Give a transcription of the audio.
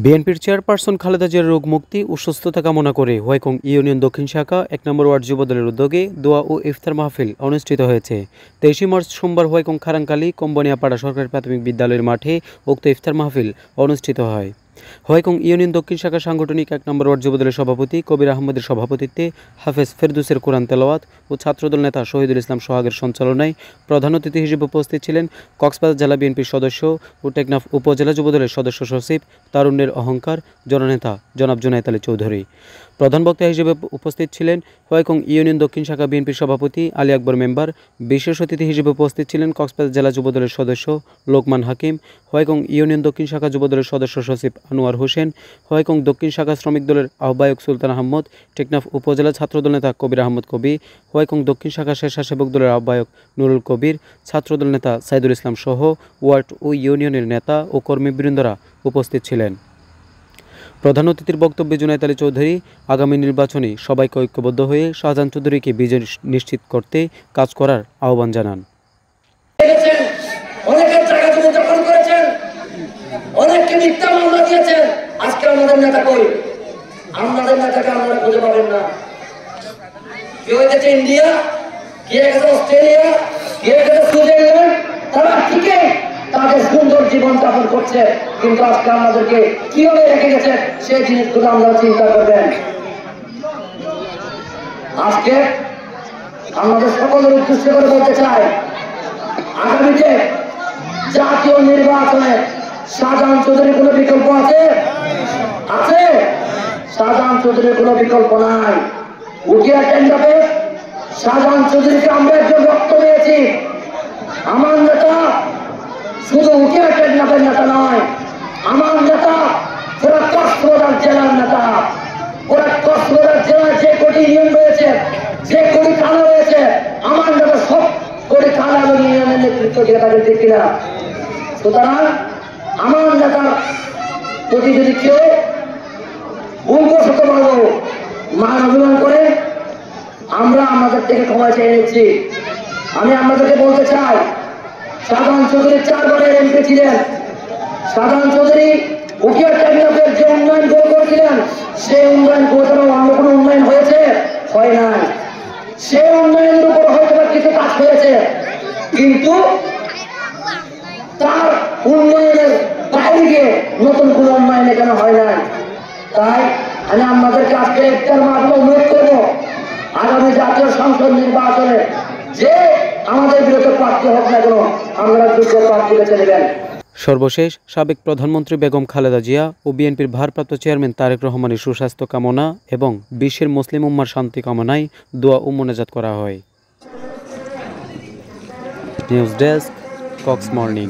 বিএনপির চেয়ারপারসন খালেদা জিয়ার রোগ মুক্তি ও সুস্থতা কামনা করে হোয়াইকং ইউনিয়ন দক্ষিণ শাখা ১ নম্বর ওয়ার্ড যুবদলের উদ্যোগে দোয়া ও ইফতার মাহফিল অনুষ্ঠিত হয়েছে। ২৩ মার্চ সোমবার হোয়াইকং খারাঙ্কালী কোম্বানিয়াপাড়া সরকারি প্রাথমিক বিদ্যালয়ের মাঠে উক্ত ইফতার মাহফিল অনুষ্ঠিত হয়। হোয়াইকং ইউনিয়ন দক্ষিণ শাখা সাংগঠনিক ১ নম্বর ওয়ার্ড যুবদলের সভাপতি কবির আহমদের সভাপতিত্বে হাফেজ ফেরদৌসের কোরআন তেলাওয়াত ও ছাত্রদল নেতা শহীদুল ইসলাম সোহাগের সঞ্চালনায় প্রধান অতিথি হিসেবে উপস্থিত ছিলেন কক্সবাজার জেলা বিএনপির সদস্য ও টেকনাফ উপজেলা যুবদলের সদস্য সচিব তারুণ্যের অহংকার জননেতা জনাব জুনায়েদ আলী চৌধুরী। প্রধান বক্তা হিসেবে উপস্থিত ছিলেন হোয়াইকং ইউনিয়ন দক্ষিণ শাখা বিএনপির সভাপতি আলী আকবর মেম্বার। বিশেষ অতিথি হিসেবে উপস্থিত ছিলেন কক্সবাজার জেলা যুবদলের সদস্য লোকমান হাকিম, হোয়াইকং ইউনিয়ন দক্ষিণ শাখা যুবদলের সদস্য সচিব আনোয়ার হোসেন, হোয়াইকং দক্ষিণ শাখা শ্রমিক দলের আহ্বায়ক সুলতান আহমদ, টেকনাফ উপজেলা ছাত্রদল নেতা কবির আহমদ কবি, হোয়াইকং দক্ষিণ শাখা স্বেচ্ছাসেবক দলের আহ্বায়ক নুরুল কবির, ছাত্রদল নেতা সাইদুল ইসলাম সহ ওয়ার্ড ও ইউনিয়নের নেতা ও কর্মীবৃন্দরা উপস্থিত ছিলেন। প্রধান অতিথির বক্তব্যে জুনায়েদ আলী চৌধুরী আগামী নির্বাচনে সবাইকে ঐক্যবদ্ধ হয়ে শাহজাহান চৌধুরীকে বিজয় নিশ্চিত করতে কাজ করার আহ্বান জানান। অনেককে মিথ্যা মামলা দিয়েছেন, আজকে আমাদের নেতা কই? আমাদের নেতাকে আমরা খুঁজে পাবেন না। কেউ গেছে ইন্ডিয়া, কে গেছে অস্ট্রেলিয়া, কে গেছে সুইজারল্যান্ড, তারা ঠিকই তাদের সুন্দর জীবন যাপন করছে, কিন্তু আজকে আমাদেরকে কিভাবে রেখে গেছে সেই জিনিসগুলো আমরা চিন্তা করবেন। আজকে আমাদের সকলের উদ্দেশ্য করে বলতে চাই, আগামীতে জাতীয় নির্বাচনে শাহজাহান চৌধুরীর কোনো বিকল্প আছে? শাহজাহান চৌধুরীর কোনো বিকল্প নাই। উঠিয়া কেন্দ্রে শাহজাহান চৌধুরীকে আমরা একজন রক্ত দিয়েছি। আমার নেতা শুধু উঠিয়া কেন্দ্রের নেতা নয়, আমার নেতা পুরা কক্সবাজার জেলার নেতা। পুরা কক্সবাজার জেলার যে কোটি ইউনিয়ন রয়েছে, যে কোটি থানা রয়েছে, আমার নেতা সব কোটি থানা এবং ইউনিয়নের নেতৃত্ব দিয়ে তাদের ঠিক কিনা? সুতরাং আমার নেতার প্রতি যদি কেউ ভুলবশত বলবো মান অভিমান করে, আমরা আমাদের থেকে ক্ষমা চেয়ে নিচ্ছি। আমি আমাদেরকে বলতে চাই, শাহজাহান চৌধুরী 4 বারের এমপি ছিলেন। শাহজাহান চৌধুরী উকিয়া ক্যাবিনেটের যে উন্নয়ন গোল করেছিলেন, সেই উন্নয়ন গোলটাও অন্য কোনো উন্নয়ন হয়েছে? হয় নাই। সেই উন্নয়নের উপর হয়তো কিছু কাজ হয়েছে, কিন্তু তার উন্নয়নের বাইরে গিয়ে নতুন কোন উন্নয়ন এখানে হয় নাই। তাই আমি আমাদেরকে আজকে ইফতার মাহফিলে অনুরোধ করবো, আগামী জাতীয় সংসদ নির্বাচনে যে আমাদের বিরুদ্ধে প্রার্থী হোক না কেন, আমরা যোগ্য প্রার্থী বেছে নেবেন। সর্বশেষ সাবেক প্রধানমন্ত্রী বেগম খালেদা জিয়া ও বিএনপির ভারপ্রাপ্ত চেয়ারম্যান তারেক রহমানের সুস্বাস্থ্য কামনা এবং বিশ্বের মুসলিম উম্মার শান্তি কামনায় দোয়া ও মোনাজাত করা হয়। News desk, Cox morning.